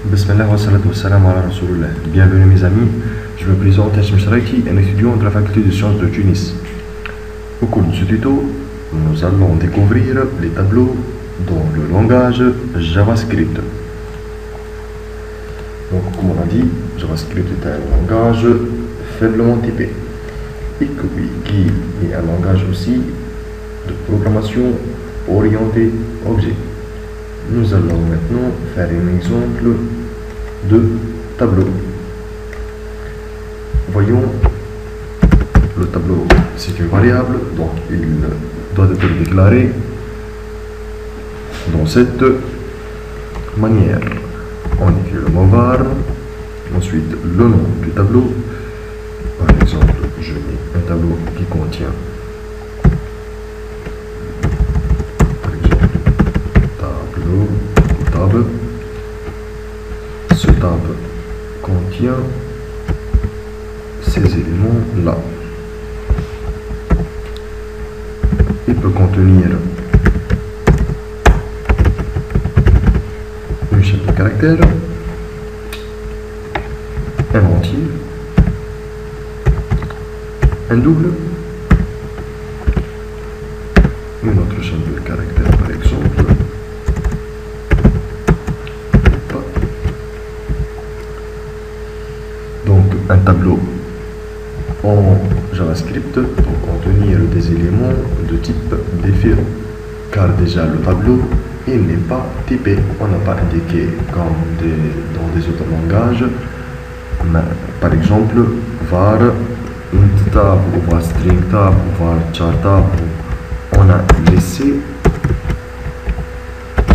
Bismillah wa salatu wa salam ala Rasulullah. Bienvenue mes amis, je me présente Hachem Shraki, un étudiant de la faculté de sciences de Tunis. Au cours de ce tuto, nous allons découvrir les tableaux dans le langage JavaScript. Donc comme on a dit, JavaScript est un langage faiblement typé et qui est un langage aussi de programmation orientée objet. Nous allons maintenant faire un exemple de tableau. Voyons, le tableau c'est une variable, donc il doit être déclaré dans cette manière. On écrit le mot var, ensuite le nom du tableau. Par exemple, je mets un tableau qui contient table. Ce table contient ces éléments-là. Il peut contenir une chaîne de caractères, un entier, un double, une autre chaîne de caractères par exemple. Donc un tableau en JavaScript peut contenir des éléments de type différent, car déjà le tableau il n'est pas typé, on n'a pas indiqué comme dans des autres langages. Mais, par exemple var int tab ou var string tab ou var char tab, on a laissé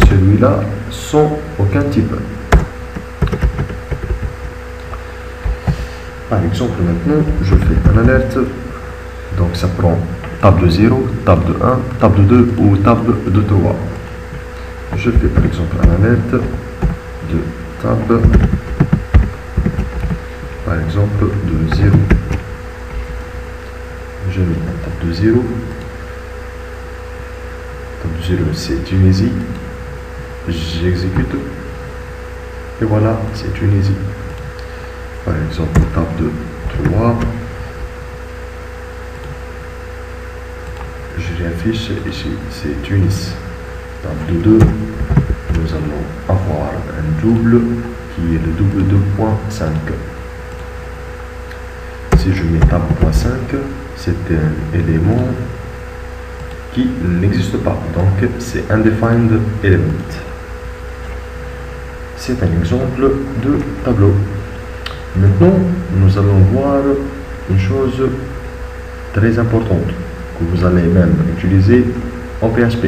celui-là sans aucun type. Par exemple, maintenant, je fais un alerte. Donc, ça prend table 0, table 1, table 2 ou table de 3. Je fais par exemple un alerte de table, par exemple, de 0. Je mets un table de 0. Table 0, c'est Tunisie. J'exécute. Et voilà, c'est Tunisie. Par exemple, table de 3, je réaffiche ici, c'est Tunis. Table de 2, nous allons avoir un double qui est le double 2.5. Si je mets table.5, c'est un élément qui n'existe pas, donc c'est undefined element. C'est un exemple de tableau. Maintenant, nous allons voir une chose très importante que vous allez même utiliser en PHP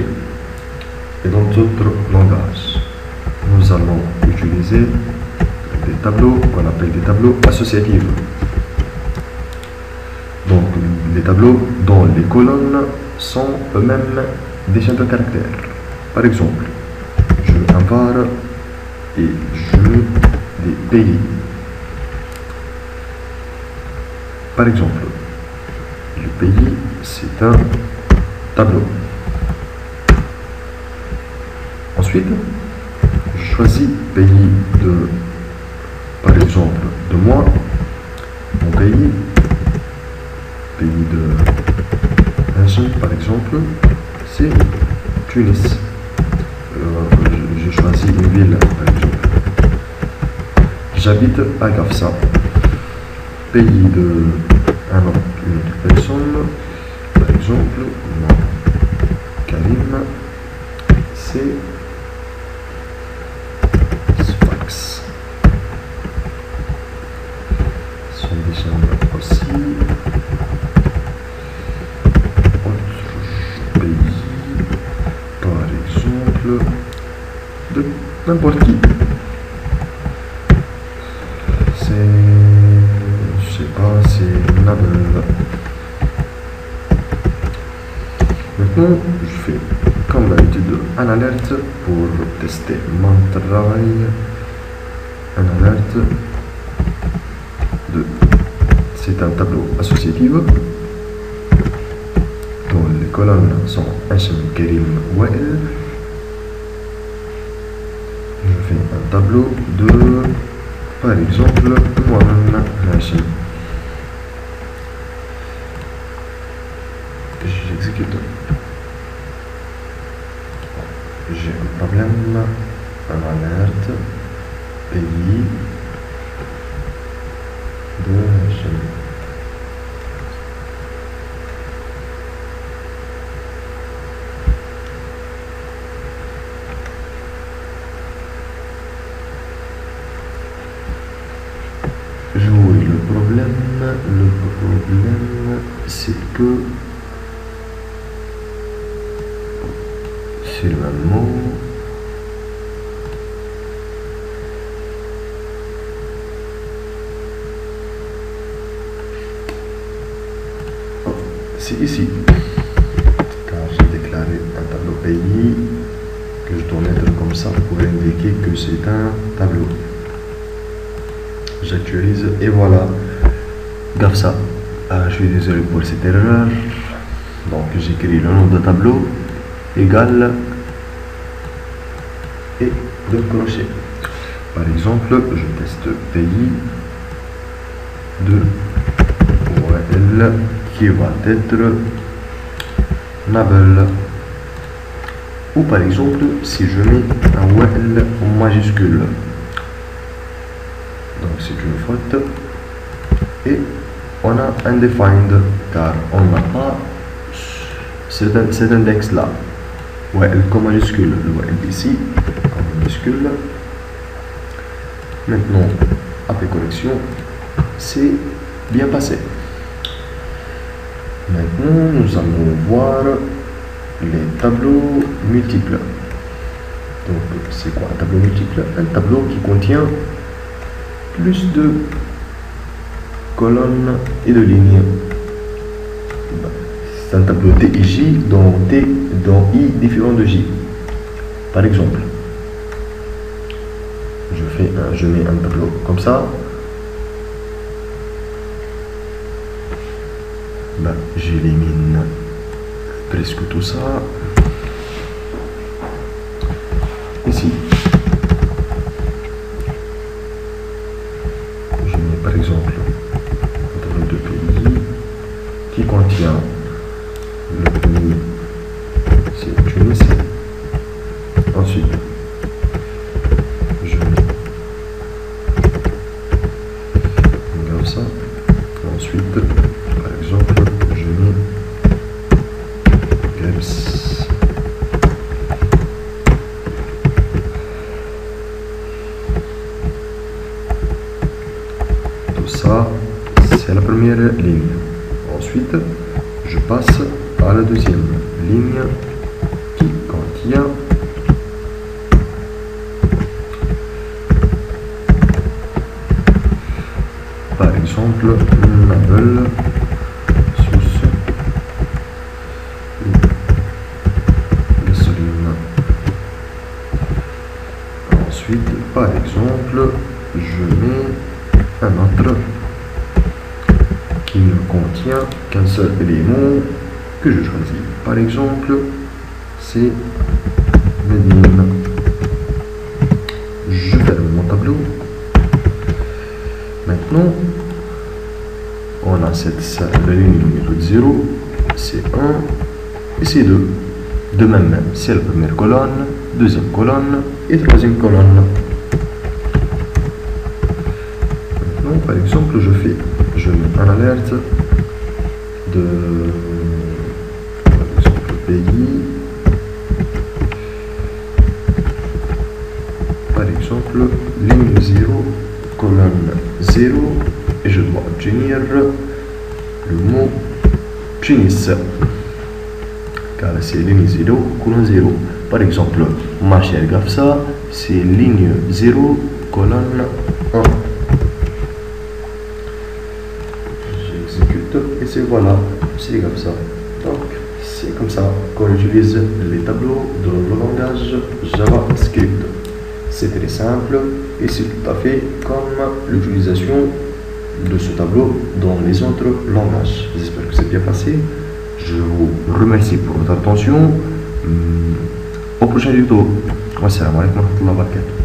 et dans d'autres langages. Nous allons utiliser des tableaux qu'on appelle des tableaux associatifs. Donc, les tableaux dont les colonnes sont eux-mêmes des chaînes de caractères. Par exemple, je mets un var et je mets des pays. Par exemple, le pays, c'est un tableau. Ensuite, je choisis pays de, par exemple, de moi. Mon pays de Hachem, par exemple, c'est Tunis. J'ai choisi une ville, par exemple. J'habite à Gafsa. Pays de une autre personne, par exemple, moi, Karim, c'est Sfax. Son descendant aussi. Autre pays, par exemple, de n'importe qui. C'est Nabel. Maintenant, je fais comme d'habitude un alerte pour tester mon travail. Un alerte de. C'est un tableau associatif dont les colonnes sont Hachem, Karim, Wael. Je fais un tableau de, par exemple, moi-même, Hachim. J'exécute. J'ai un problème, un alerte, pays de Hachim. Le problème, c'est que c'est le même mot. Oh, c'est ici, car j'ai déclaré un tableau pays que je dois mettre comme ça pour indiquer que c'est un tableau. J'actualise et voilà. GAFSA. Je suis désolé pour cette erreur. Donc j'écris le nom de tableau égal et deux crochets. Par exemple, je teste pays de OL qui va être Nabel. Ou par exemple, si je mets un OL en majuscule. Donc c'est une faute et on a undefined car on n'a pas cet index là. Ouais, comme majuscule, le ouais, ici comme majuscule. Maintenant, après correction, c'est bien passé. Maintenant, nous allons voir les tableaux multiples. Donc, c'est quoi un tableau multiple? Un tableau qui contient plus de colonnes et de lignes. C'est un tableau TIJ dont I différent de J. Par exemple, je mets un tableau comme ça. J'élimine presque tout ça. Ici. Par exemple, un tableau de pays qui contient le pays, c'est Tunis. Ensuite, je mets comme ça. Ensuite, par exemple, je mets Gels. Ça, c'est la première ligne. Ensuite, je passe à la deuxième ligne qui contient par exemple Nabel sous gasoline. Ensuite, par exemple, je mets un autre qui ne contient qu'un seul élément que je choisis. Par exemple, c'est Medine. Je ferme mon tableau. Maintenant, on a la ligne numéro 0, c'est 1 et c'est 2. De même, c'est la première colonne, deuxième colonne et troisième colonne. Par exemple, je mets un alerte de, par exemple, pays, par exemple, ligne 0, colonne 0, et je dois obtenir le mot Tunis, car c'est ligne 0, colonne 0. Par exemple, ma chère GAFSA, c'est ligne 0, colonne 1. Et c'est voilà, c'est comme ça. Donc, c'est comme ça qu'on utilise les tableaux de le langage JavaScript. C'est très simple et c'est tout à fait comme l'utilisation de ce tableau dans les autres langages. J'espère que c'est bien passé. Je vous remercie pour votre attention. Au prochain tuto. Wassalamu alaikum wa rahmatullahi wa barakatuh.